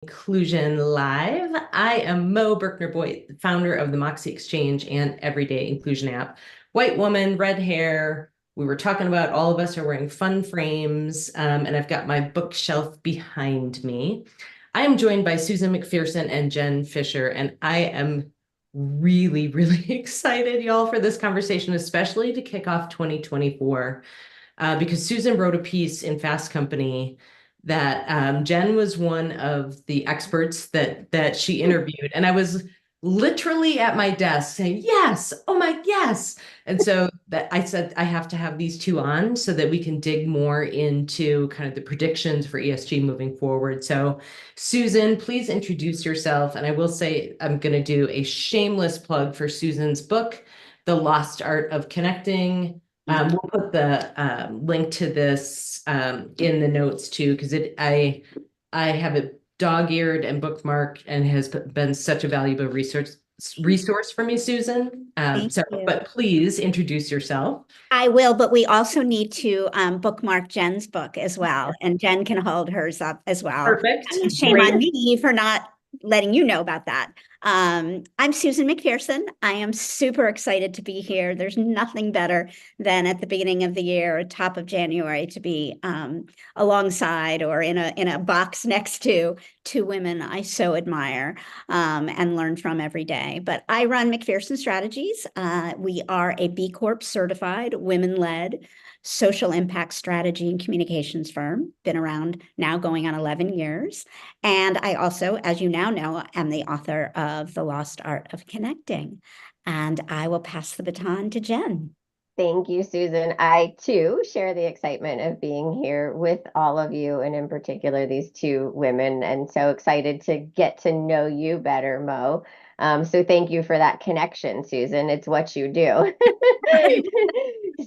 Inclusion Live. I am Mo Berkner-Boyd, founder of the Moxie Exchange and Everyday Inclusion app. White woman, red hair. We were talking about all of us are wearing fun frames, and I've got my bookshelf behind me. I am joined by Susan McPherson and Jen Fisher, and I am really, really excited, y'all, for this conversation, especially to kick off 2024, because Susan wrote a piece in Fast Company that Jen was one of the experts that she interviewed, and I was literally at my desk saying, "Yes, oh my yes!" And so that I said I have to have these two on so that we can dig more into kind of the predictions for ESG moving forward. So, Susan, please introduce yourself. And I will say I'm going to do a shameless plug for Susan's book, The Lost Art of Connecting. We'll put the link to this in the notes too, because I have it dog-eared and bookmarked and has been such a valuable resource for me, Susan. Thank you. But please introduce yourself. I will, but we also need to bookmark Jen's book as well, and Jen can hold hers up as well. Perfect. Shame Great. on me for not letting you know about that. I'm Susan McPherson. I am super excited to be here. There's nothing better than at the beginning of the year, top of January, to be alongside or in a box next to two women I so admire and learn from every day. But I run McPherson Strategies. We are a B Corp certified, women-led social impact strategy and communications firm. Been around now going on 11 years. And I also, as you now know, am the author of The Lost Art of Connecting. And I will pass the baton to Jen. Thank you, Susan. I too share the excitement of being here with all of you, and in particular, these two women, and so excited to get to know you better, Mo. So thank you for that connection, Susan. It's what you do.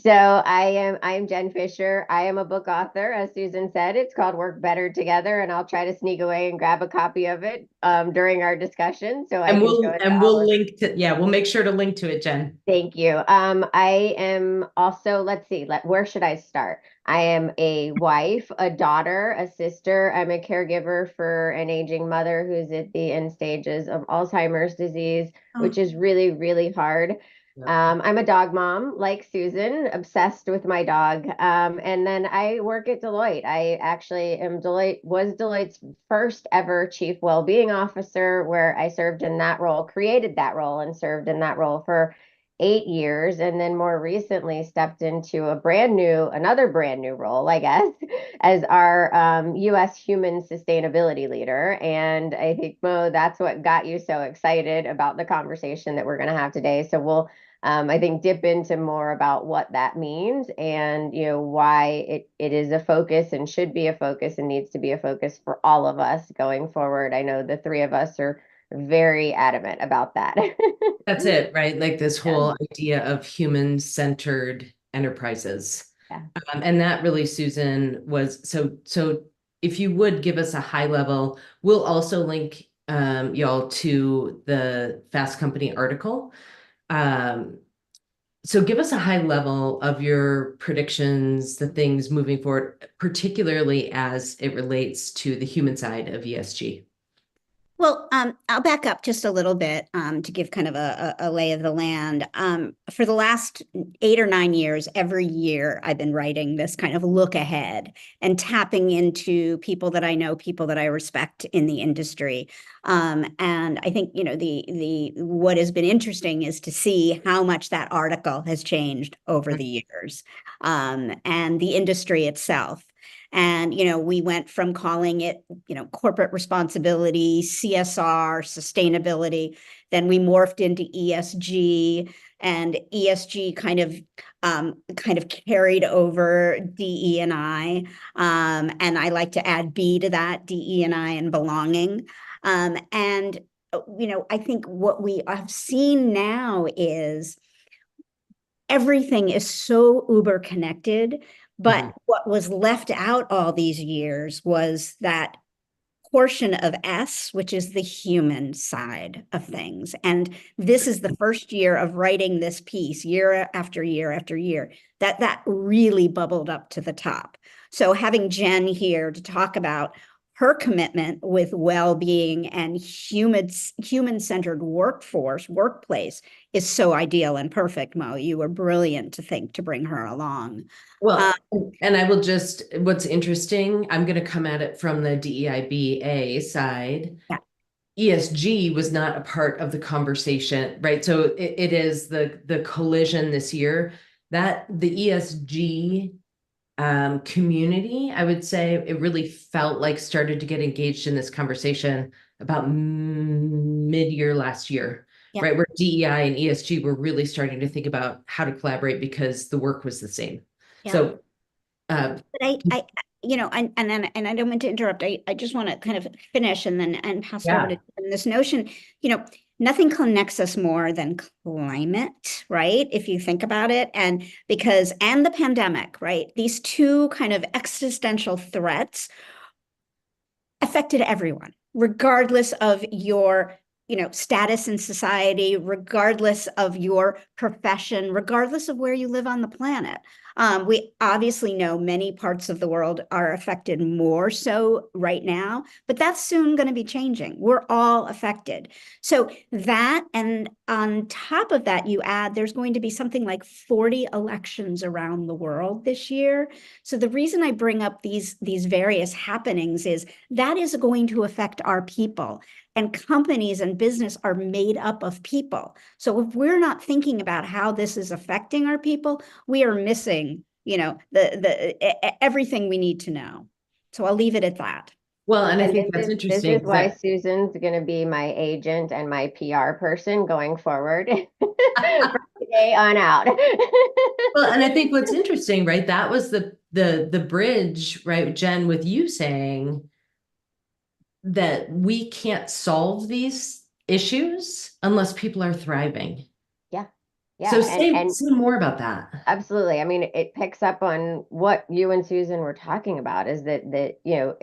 So I am Jen Fisher. I am a book author, as Susan said. It's called Work Better Together, and I'll try to sneak away and grab a copy of it during our discussion so I can show it to all we'll of. link to, yeah, we'll make sure to link to it, Jen. Thank you. I am also, let's see, where should I start? I am a wife, a daughter, a sister. I'm a caregiver for an aging mother who's at the end stages of Alzheimer's disease, which is really, really hard. I'm a dog mom, like Susan, obsessed with my dog. And then I work at Deloitte. I actually was Deloitte's first ever chief well-being officer, where I served in that role, created that role, and served in that role for 8 years, and then more recently stepped into another brand new role, I guess, as our U.S. human sustainability leader. And I think, Mo, that's what got you so excited about the conversation that we're going to have today. So we'll, I think, dip into more about what that means and, why it is a focus and should be a focus and needs to be a focus for all of us going forward. I know the three of us are very adamant about that. That's it, right? Like this Yeah. whole idea of human-centered enterprises. Yeah. And that really, Susan, was so if you would give us a high level, we'll also link y'all to the Fast Company article. So give us a high level of your predictions, the things moving forward, particularly as it relates to the human side of ESG. Well, I'll back up just a little bit to give kind of a lay of the land. For the last 8 or 9 years, every year I've been writing this kind of look ahead and tapping into people that I know, people that I respect in the industry. And I think, the what has been interesting is to see how much that article has changed over the years, and the industry itself. And, we went from calling it, corporate responsibility, CSR, sustainability. Then we morphed into ESG, and ESG kind of carried over DE and I. And I like to add B to that, DE and I, and belonging. And, I think what we have seen now is everything is so uber connected. But what was left out all these years was that portion of S, which is the human side of things. And this is the first year of writing this piece, year after year after year, that really bubbled up to the top. So having Jen here to talk about her commitment with well-being and human-centered workplace is so ideal and perfect, Mo. You were brilliant to think to bring her along. Well, and I will just, what's interesting, I'm going to come at it from the DEIBA side. Yeah. ESG was not a part of the conversation, right? So it is the collision this year that the ESG community, I would say it really felt like started to get engaged in this conversation about mid-year last year, Yeah. right? Where DEI and ESG were really starting to think about how to collaborate because the work was the same. Yeah. So, but I, you know, and I don't mean to interrupt. I just want to kind of finish and pass it over to this notion, you know, nothing connects us more than climate, right? If you think about it, and the pandemic, right? These two kind of existential threats affected everyone, regardless of your, you know, status in society, regardless of your profession, regardless of where you live on the planet. We obviously know many parts of the world are affected more so right now, but that's soon going to be changing. We're all affected. So that, and on top of that, you add, there's going to be something like 40 elections around the world this year. So the reason I bring up these various happenings is that is going to affect our people. And companies and business are made up of people. So if we're not thinking about how this is affecting our people, we are missing, you know, everything we need to know. So I'll leave it at that. well, and I think that's interesting. This is why Susan's going to be my agent and my PR person going forward from today on out. Well, and I think what's interesting, right? That was the bridge, right, Jen, with you saying that we can't solve these issues unless people are thriving. Yeah. Yeah. So say more about that. Absolutely. I mean, it picks up on what you and Susan were talking about, is that you know,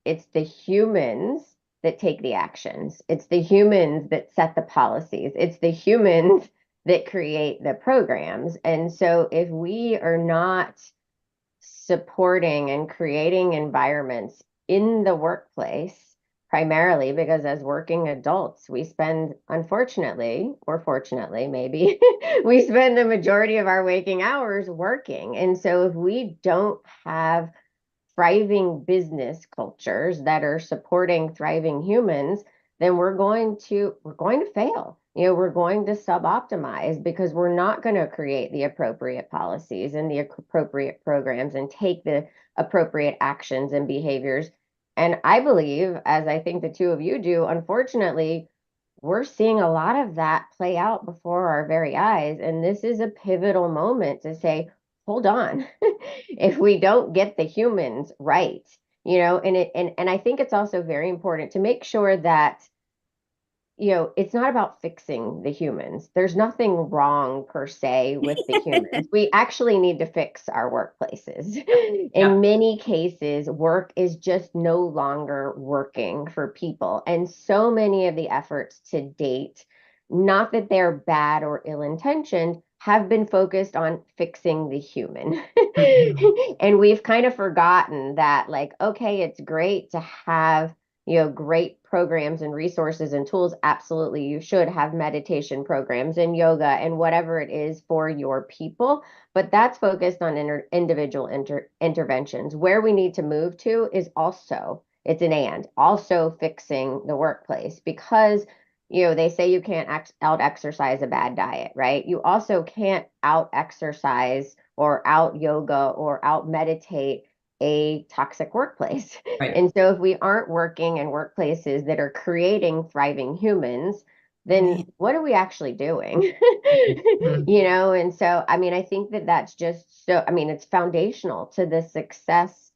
it's the humans that take the actions. It's the humans that set the policies. It's the humans that create the programs. And so if we are not supporting and creating environments in the workplace, primarily because as working adults, we spend, unfortunately, or fortunately, maybe, we spend the majority of our waking hours working. And so if we don't have thriving business cultures that are supporting thriving humans, then we're going to fail. You know, we're going to sub-optimize because we're not going to create the appropriate policies and the appropriate programs and take the appropriate actions and behaviors. And I believe, as I think the two of you do, unfortunately, we're seeing a lot of that play out before our very eyes. And this is a pivotal moment to say, hold on, if we don't get the humans right, you know, and I think it's also very important to make sure that, you know, it's not about fixing the humans. There's nothing wrong per se with the humans. We actually need to fix our workplaces. In many cases, work is just no longer working for people. And so many of the efforts to date, not that they're bad or ill-intentioned, have been focused on fixing the human. And we've kind of forgotten that, like, okay, it's great to have, you know, great programs and resources and tools. Absolutely, you should have meditation programs and yoga and whatever it is for your people, but that's focused on individual interventions. Where we need to move to is also, it's an and, also fixing the workplace, because, you know, they say you can't out exercise a bad diet, right? You also can't out exercise or out yoga or out meditate a toxic workplace. Right. And so if we aren't working in workplaces that are creating thriving humans, then what are we actually doing? You know, and so, I mean, I think that that's just so, I mean, it's foundational to the success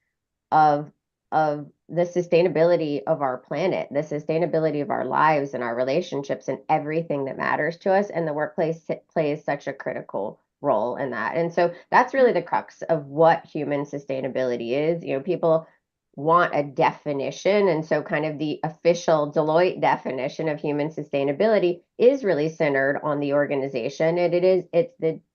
of the sustainability of our planet, the sustainability of our lives and our relationships and everything that matters to us. And the workplace plays such a critical role in that. And so that's really the crux of what human sustainability is. You know, people want a definition. And so kind of the official Deloitte definition of human sustainability is really centered on the organization. And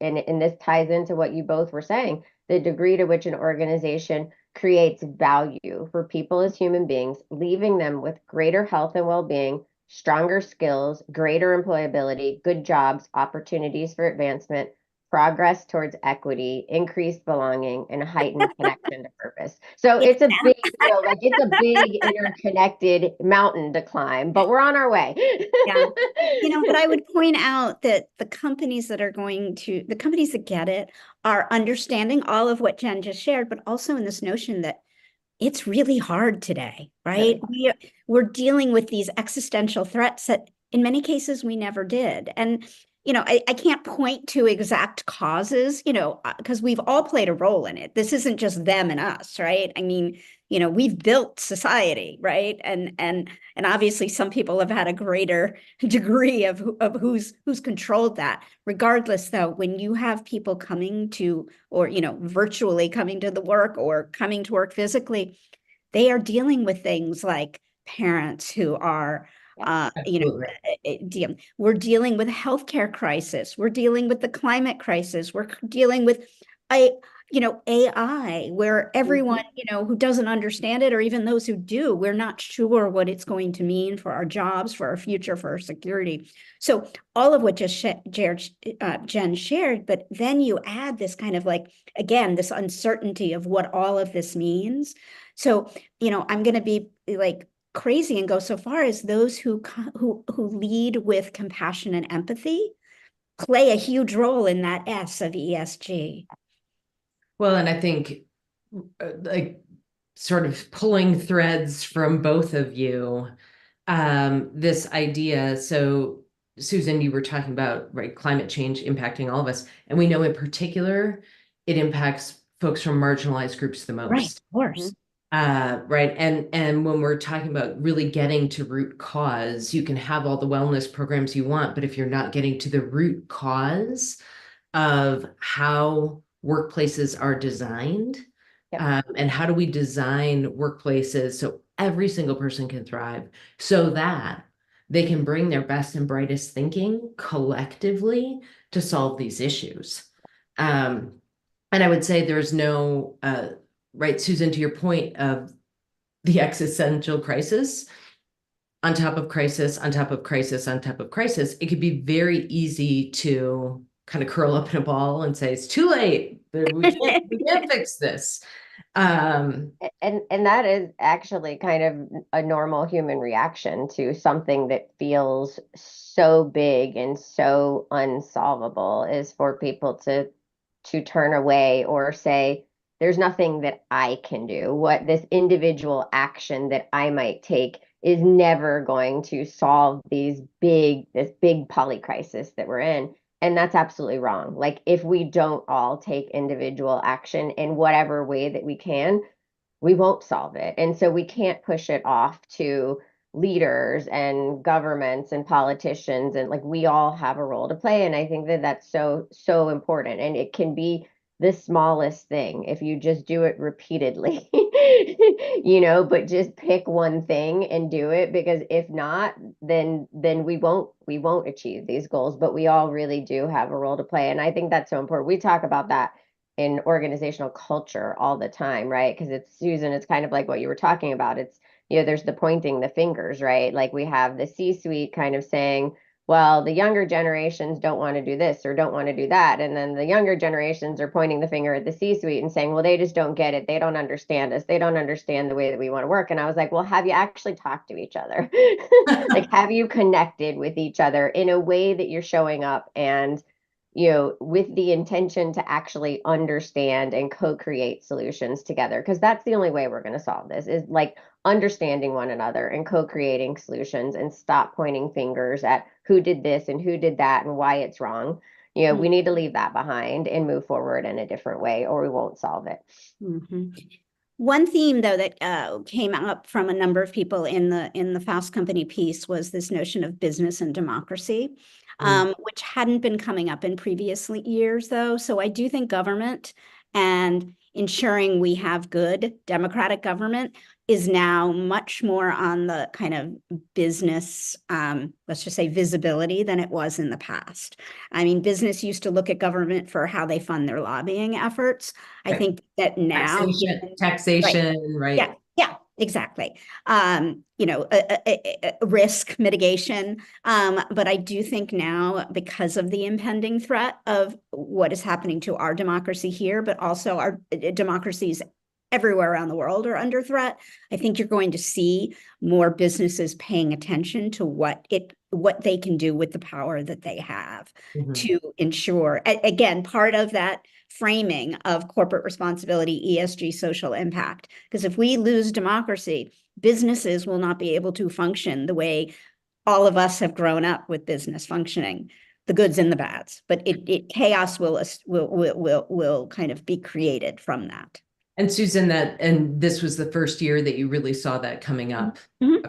and this ties into what you both were saying, the degree to which an organization creates value for people as human beings, leaving them with greater health and well-being, stronger skills, greater employability, good jobs, opportunities for advancement, progress towards equity, increased belonging, and heightened connection to purpose. So Yeah. it's a big, like it's a big interconnected mountain to climb, but we're on our way. Yeah. But I would point out that the companies that get it are understanding all of what Jen just shared, but also in this notion that it's really hard today, right? We're dealing with these existential threats that in many cases we never did. And, I can't point to exact causes, because we've all played a role in it. This isn't just them and us, right? I mean, we've built society, right? And obviously some people have had a greater degree of who's controlled that. Regardless, though, when you have people coming to, or, virtually coming to the work or coming to work physically, they are dealing with things like parents who are, we're dealing with a healthcare crisis. We're dealing with the climate crisis. We're dealing with AI, where everyone, who doesn't understand it, or even those who do, we're not sure what it's going to mean for our jobs, for our future, for our security. So all of what just Jen shared, but then you add this kind of again, this uncertainty of what all of this means. So, I'm going to be crazy and go so far as those who lead with compassion and empathy play a huge role in that S of ESG. Well, and I think sort of pulling threads from both of you, this idea. So Susan, you were talking about, right, climate change impacting all of us. And we know in particular, it impacts folks from marginalized groups the most. Right, of course. Right. And when we're talking about really getting to root cause, you can have all the wellness programs you want, but if you're not getting to the root cause of how workplaces are designed, and how do we design workplaces so every single person can thrive, so that they can bring their best and brightest thinking collectively to solve these issues. And I would say there's no, right, Susan, to your point of the existential crisis, on top of crisis, on top of crisis, on top of crisis, it could be very easy to kind of curl up in a ball and say, it's too late. We can't fix this. And that is actually kind of a normal human reaction to something that feels so big and so unsolvable, is for people to turn away or say, there's nothing that I can do. What this individual action that I might take is never going to solve this big poly crisis that we're in. And that's absolutely wrong. Like, if we don't all take individual action in whatever way that we can, we won't solve it. And so we can't push it off to leaders and governments and politicians. And we all have a role to play. And I think that that's so, so important. And it can be the smallest thing if you just do it repeatedly, but just pick one thing and do it, because if not, then we won't achieve these goals. But we all really do have a role to play. And I think that's so important. We talk about that in organizational culture all the time, right? Because Susan, it's kind of like what you were talking about. It's, there's the pointing the fingers, right? Like, we have the C-suite kind of saying, well, the younger generations don't want to do this or don't want to do that. And then the younger generations are pointing the finger at the C-suite and saying, well, they just don't get it. They don't understand us. They don't understand the way that we want to work. And I was like, well, have you actually talked to each other? Have you connected with each other in a way that you're showing up and, with the intention to actually understand and co-create solutions together? Because that's the only way we're going to solve this, is understanding one another and co-creating solutions, and stop pointing fingers at who did this and who did that and why it's wrong. We need to leave that behind and move forward in a different way, or we won't solve it. Mm-hmm. One theme, though, that came up from a number of people in the Fast Company piece was this notion of business and democracy, which hadn't been coming up in previous years, though. So I do think government and ensuring we have good democratic government is now much more on the kind of business, let's just say visibility than it was in the past. I mean, business used to look at government for how they fund their lobbying efforts. I Right. think that now, Taxation, right? yeah, yeah, exactly. Risk mitigation. But I do think now, because of the impending threat of what is happening to our democracy here, but also our democracies everywhere around the world are under threat, I think you're going to see more businesses paying attention to what they can do with the power that they have to ensure, again, part of that framing of corporate responsibility, ESG, social impact. Because if we lose democracy, businesses will not be able to function the way all of us have grown up with business functioning, the goods and the bads. But chaos will kind of be created from that. And Susan, and this was the first year that you really saw that coming up. Mm-hmm.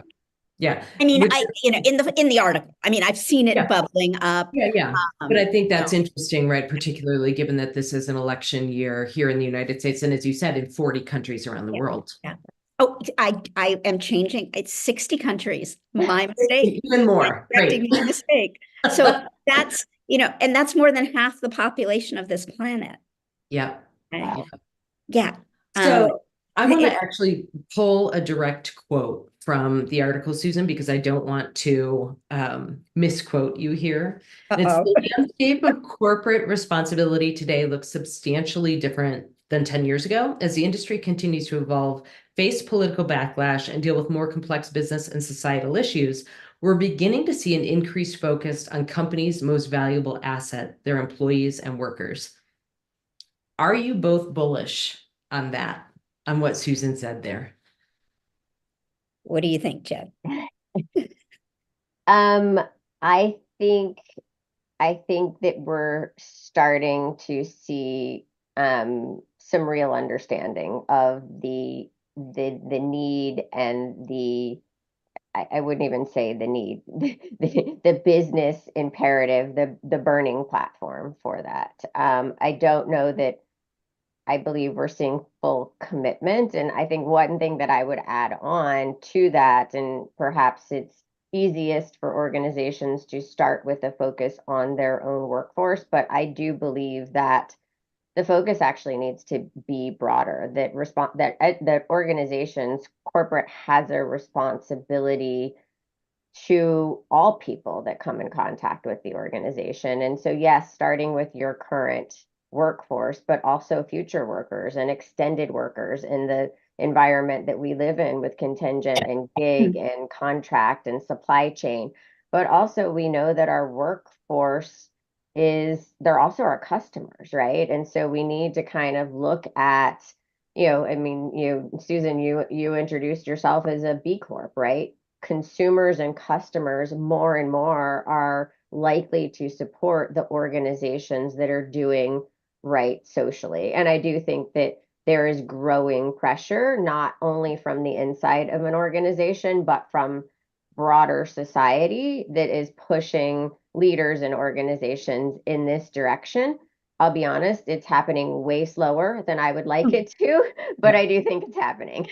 Yeah. I mean, in the article, I mean, I've seen it bubbling up. Yeah. But I think that's interesting, right? Particularly given that this is an election year here in the United States. And as you said, in 40 countries around the world. Yeah. Oh, I am changing. It's 60 countries. My mistake. Even more. Correcting my mistake. So that's, and that's more than half the population of this planet. Yeah. Right? Yeah. So I want to actually pull a direct quote from the article, Susan, because I don't want to misquote you here. It's the landscape of corporate responsibility today looks substantially different than 10 years ago as the industry continues to evolve, face political backlash, and deal with more complex business and societal issues. We're beginning to see an increased focus on companies' most valuable asset, their employees and workers. Are you both bullish on that, on what Susan said there? What do you think, Jen? I think that we're starting to see some real understanding of the need and I wouldn't even say the need, the business imperative, the burning platform for that. I don't know that I believe we're seeing full commitment. And I think one thing that I would add on to that, and perhaps it's easiest for organizations to start with a focus on their own workforce, but I do believe that the focus actually needs to be broader, that organizations, corporate has a responsibility to all people that come in contact with the organization. And so, yes, starting with your current workforce, but also future workers and extended workers in the environment that we live in with contingent and gig and contract and supply chain. But also we know that our workforce they're also our customers, right? And so we need to kind of look at, I mean, Susan, you introduced yourself as a B Corp, right? Consumers and customers more and more are likely to support the organizations that are doing right socially. And I do think that there is growing pressure, not only from the inside of an organization, but from broader society that is pushing leaders and organizations in this direction. I'll be honest, it's happening way slower than I would like it to, but I do think it's happening.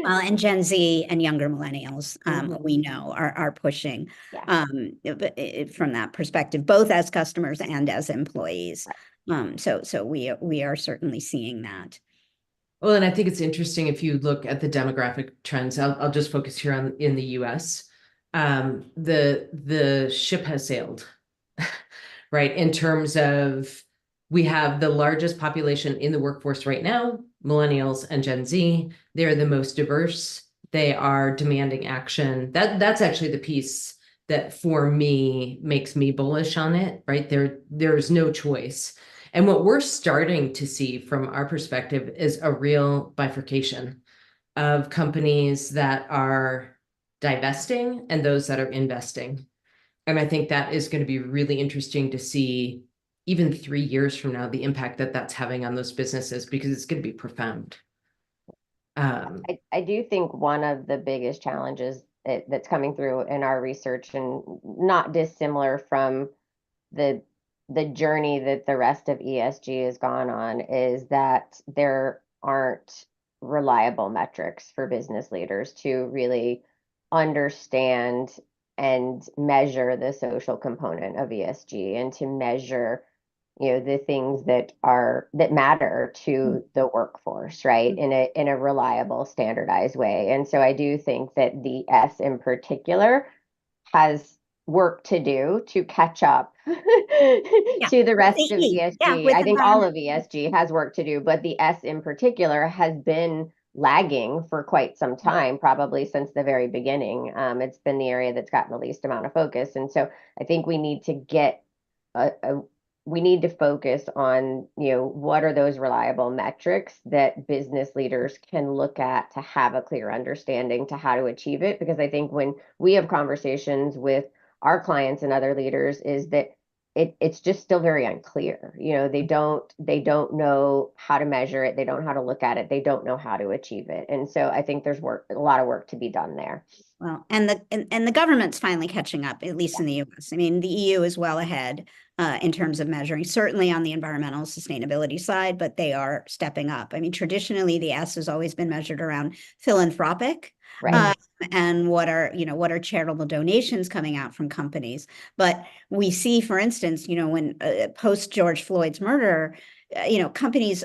Well, and Gen Z and younger millennials, we know are pushing from that perspective, both as customers and as employees. So we are certainly seeing that. Well, and I think it's interesting if you look at the demographic trends. I'll just focus here in the U.S. The ship has sailed, right? In terms of we have the largest population in the workforce right now, millennials and Gen Z. They're the most diverse. They are demanding action. That's actually the piece that for me makes me bullish on it, right? There's no choice. And what we're starting to see from our perspective is a real bifurcation of companies that are divesting and those that are investing. And I think that is going to be really interesting to see even 3 years from now, the impact that that's having on those businesses, because it's going to be profound. I do think one of the biggest challenges that's coming through in our research, and not dissimilar from the journey that the rest of ESG has gone on, is that there aren't reliable metrics for business leaders to really understand and measure the social component of ESG, and to measure, the things that matter to the workforce, right? In a reliable, standardized way. And so I do think that the S in particular has work to do to catch up to the rest of E, yeah, ESG. with I think all environment. of ESG has work to do, but the S in particular has been lagging for quite some time, probably since the very beginning. It's been the area that's gotten the least amount of focus. And so I think we need to get we need to focus on, what are those reliable metrics that business leaders can look at to have a clear understanding to how to achieve it. Because I think when we have conversations with our clients and other leaders, is that it's just still very unclear. They don't know how to measure it. They don't know how to look at it. They don't know how to achieve it. And so I think there's a lot of work to be done there. Well, and the government's finally catching up, at least in the US. I mean, the EU is well ahead in terms of measuring, certainly on the environmental sustainability side, but they are stepping up. I mean, traditionally, the S has always been measured around philanthropic. Right. And what are charitable donations coming out from companies? But we see, for instance, when post George Floyd's murder, companies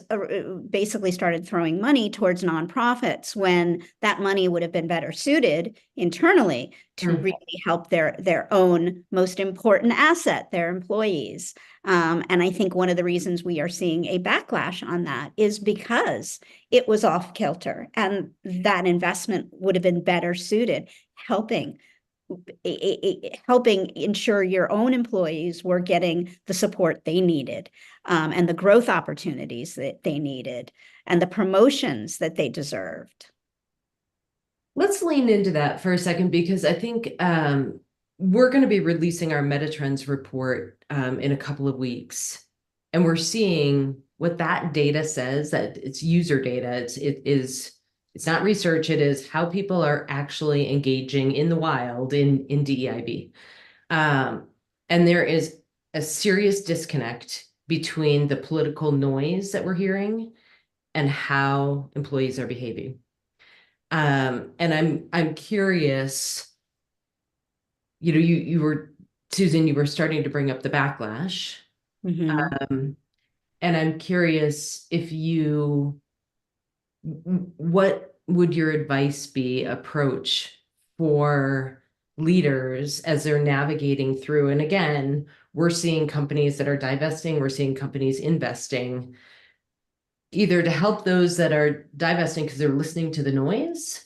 basically started throwing money towards nonprofits when that money would have been better suited internally to really help their own most important asset, their employees. And I think one of the reasons we are seeing a backlash on that is because it was off kilter, and that investment would have been better suited helping ensure your own employees were getting the support they needed, and the growth opportunities that they needed, and the promotions that they deserved. Let's lean into that for a second, because I think we're going to be releasing our Metatrends report in a couple of weeks. And we're seeing what that data says, that it's user data. It's not research. It is how people are actually engaging in the wild in DEIB. And there is a serious disconnect between the political noise that we're hearing and how employees are behaving. And I'm curious, you were, Susan, you were starting to bring up the backlash. And I'm curious what would your advice be, approach for leaders as they're navigating through? And again, we're seeing companies that are divesting, we're seeing companies investing, either to help those that are divesting because they're listening to the noise,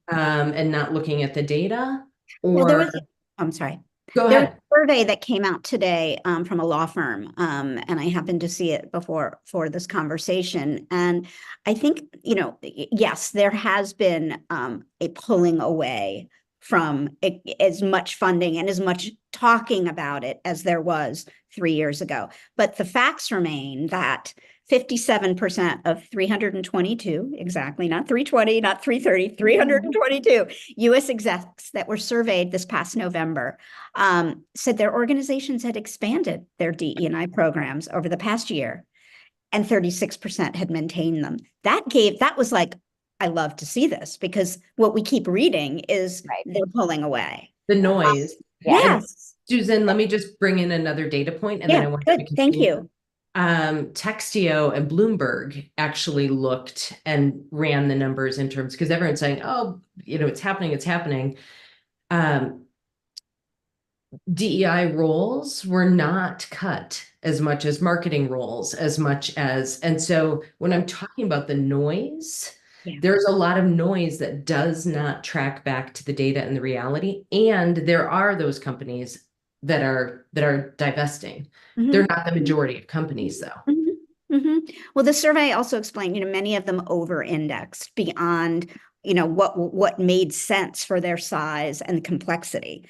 and not looking at the data, or I'm sorry. Go There was ahead. a survey that came out today from a law firm, and I happened to see it before for this conversation. And I think, yes, there has been a pulling away from as much funding and as much talking about it as there was 3 years ago. But the facts remain that 57% of 322, exactly, not 320, not 330, 322 US execs that were surveyed this past November said their organizations had expanded their DE&I programs over the past year, and 36% had maintained them. That was like, I love to see this, because what we keep reading is they're pulling away. The noise. Yes. And Susan, let me just bring in another data point, and then I want good. to continue. Thank you. Textio and Bloomberg actually looked and ran the numbers in terms, because everyone's saying, oh, it's happening. DEI roles were not cut as much as marketing roles, and so when I'm talking about the noise, there's a lot of noise that does not track back to the data and the reality. And there are those companies that are divesting. They're not the majority of companies, though. Well, the survey also explained, many of them over-indexed beyond, what made sense for their size and complexity.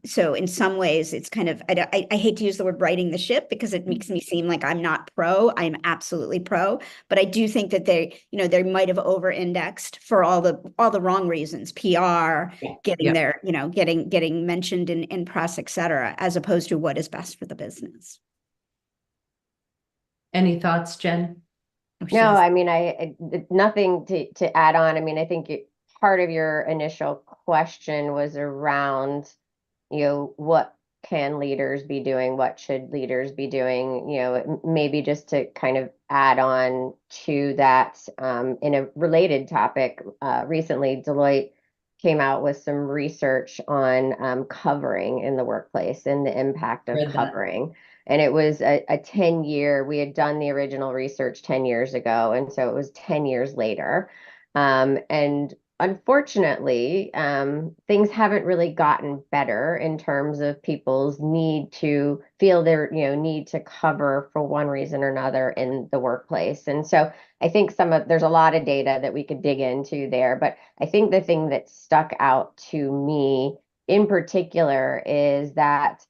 So in some ways, it's kind of, I hate to use the word righting the ship, because it makes me seem like I'm not pro. I'm absolutely pro, but I do think that they might have over-indexed for all the wrong reasons, PR, getting their, getting mentioned in press, et cetera, as opposed to what is best for the business. Any thoughts, Jen? Oh, she No, has. I mean, nothing to add on. I mean, I think part of your initial question was around, what can leaders be doing? What should leaders be doing? Maybe just to kind of add on to that, in a related topic, recently Deloitte came out with some research on covering in the workplace and the impact of Read that. covering. And it was a 10-year, we had done the original research 10 years ago. And so it was 10 years later. And unfortunately, things haven't really gotten better in terms of people's need to feel their, need to cover for one reason or another in the workplace. And so I think there's a lot of data that we could dig into there, but I think the thing that stuck out to me in particular is that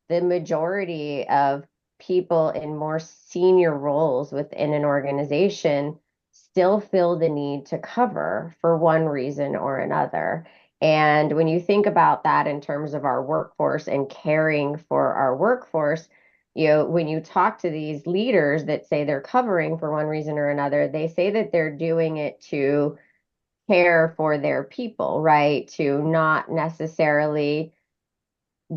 the majority of people in more senior roles within an organization still feel the need to cover for one reason or another. And when you think about that in terms of our workforce and caring for our workforce, when you talk to these leaders that say they're covering for one reason or another, they say that they're doing it to care for their people, right? To not necessarily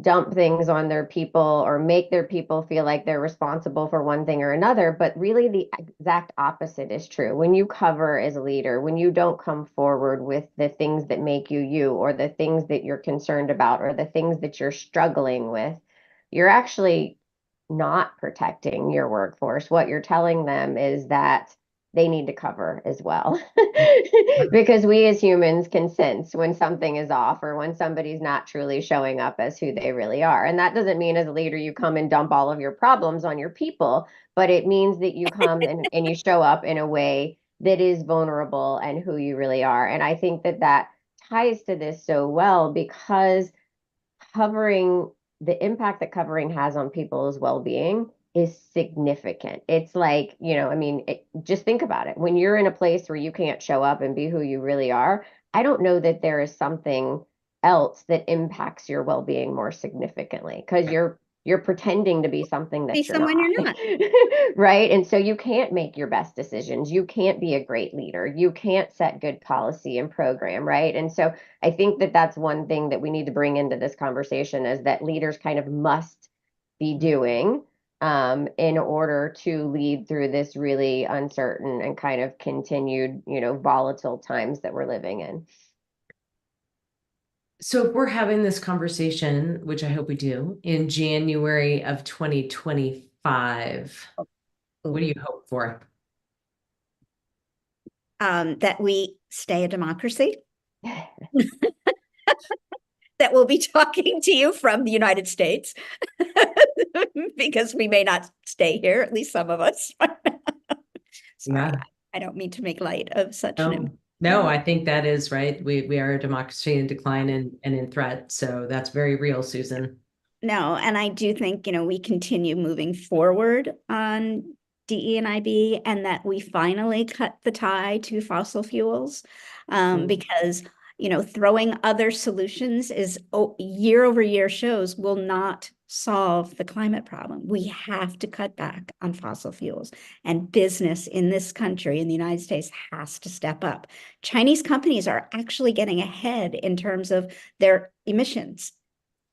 dump things on their people or make their people feel like they're responsible for one thing or another. But really, the exact opposite is true. When you cover as a leader, when you don't come forward with the things that make you you, or the things that you're concerned about, or the things that you're struggling with, you're actually not protecting your workforce. What you're telling them is that they need to cover as well. Because we as humans can sense when something is off or when somebody's not truly showing up as who they really are. And that doesn't mean as a leader you come and dump all of your problems on your people, but it means that you come and you show up in a way that is vulnerable and who you really are. And I think that ties to this so well, because covering the impact that covering has on people's well-being is significant. It's like, I mean, just think about it. When you're in a place where you can't show up and be who you really are, I don't know that there is something else that impacts your well-being more significantly, because you're pretending to be something Be that you're someone you're not. not. Right? And so you can't make your best decisions. You can't be a great leader. You can't set good policy and program, right? And so I think that that's one thing that we need to bring into this conversation, is that leaders kind of must be doing, in order to lead through this really uncertain and kind of continued, volatile times that we're living in. So if we're having this conversation, which I hope we do, in January of 2025, what do you hope for? That we stay a democracy. That we'll be talking to you from the United States because we may not stay here, at least some of us. Sorry, Yeah. I don't mean to make light of such No, no, I think that is right. We are a democracy in decline and in threat. So that's very real, Susan. No, and I do think, we continue moving forward on DE&IB, and that we finally cut the tie to fossil fuels, because, throwing other solutions is year over year shows will not solve the climate problem. We have to cut back on fossil fuels, and business in this country, in the United States, has to step up. Chinese companies are actually getting ahead in terms of their emissions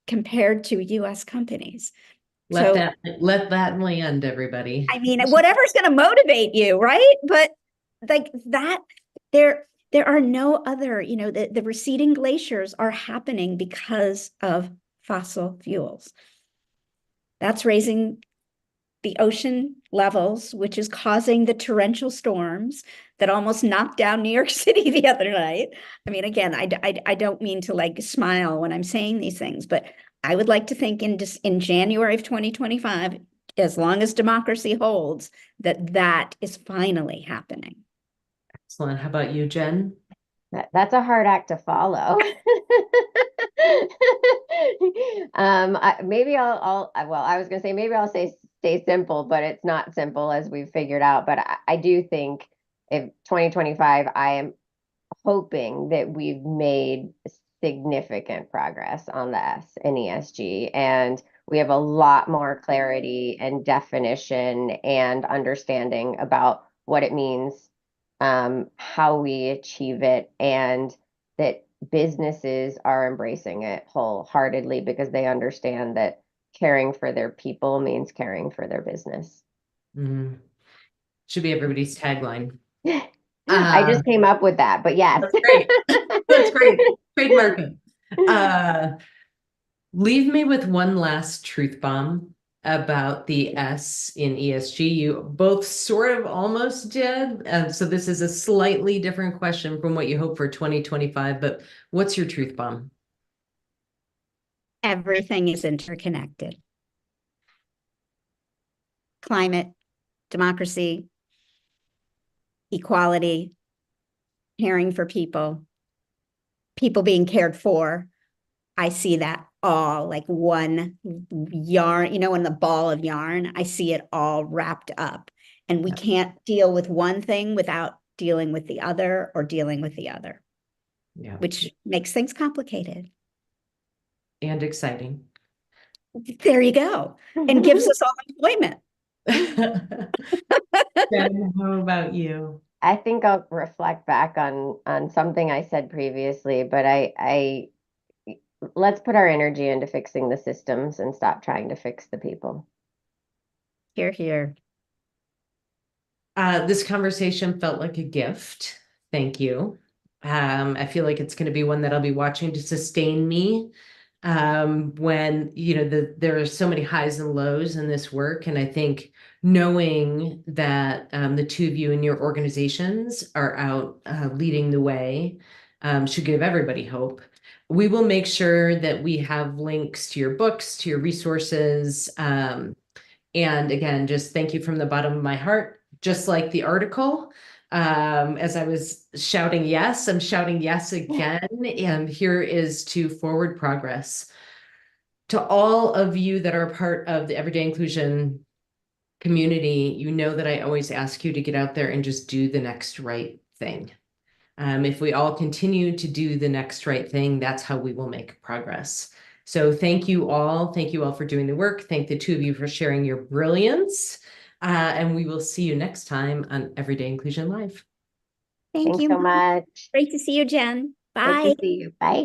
compared to US companies. Let So, that land, everybody. I mean, whatever's going to motivate you, right? But like that, there are no other, the receding glaciers are happening because of fossil fuels. That's raising the ocean levels, which is causing the torrential storms that almost knocked down New York City the other night. I mean, again, I don't mean to like smile when I'm saying these things, but I would like to think in January of 2025, as long as democracy holds, that is finally happening. Excellent. How about you, Jen? That's a hard act to follow. Maybe well, I was gonna say maybe I'll say stay simple, but it's not simple, as we've figured out. But I do think if 2025, I am hoping that we've made significant progress on the S in ESG, and we have a lot more clarity and definition and understanding about what it means, how we achieve it, and that businesses are embracing it wholeheartedly because they understand that caring for their people means caring for their business. Mm. Should be everybody's tagline. I just came up with that, but yes. That's great. That's great. Trademark it. Leave me with one last truth bomb about the S in ESG. You both sort of almost did. So this is a slightly different question from what you hope for 2025, but what's your truth bomb? Everything is interconnected. Climate, democracy, equality, caring for people, people being cared for. I see that all like one yarn, you know, in the ball of yarn, I see it all wrapped up. And we can't deal with one thing without dealing with the other or dealing with the other, Yeah. which makes things complicated. And exciting. There you go. And gives us all employment. Jen, how about you? I think I'll reflect back on something I said previously, but I let's put our energy into fixing the systems and stop trying to fix the people. Hear, hear. This conversation felt like a gift. Thank you. I feel like it's going to be one that I'll be watching to sustain me when, you know, there are so many highs and lows in this work. And I think knowing that the two of you in your organizations are out leading the way should give everybody hope. We will make sure that we have links to your books, to your resources. And again, just thank you from the bottom of my heart, just like the article. As I was shouting yes, I'm shouting yes again. And here is to forward progress. To all of you that are part of the Everyday Inclusion community, you know that I always ask you to get out there and just do the next right thing. If we all continue to do the next right thing, that's how we will make progress. So thank you all. Thank you all for doing the work. Thank the two of you for sharing your brilliance. And we will see you next time on Everyday Inclusion Live. Thank Thanks you. so much. Great to see you, Jen. Great Bye. to see you. Bye.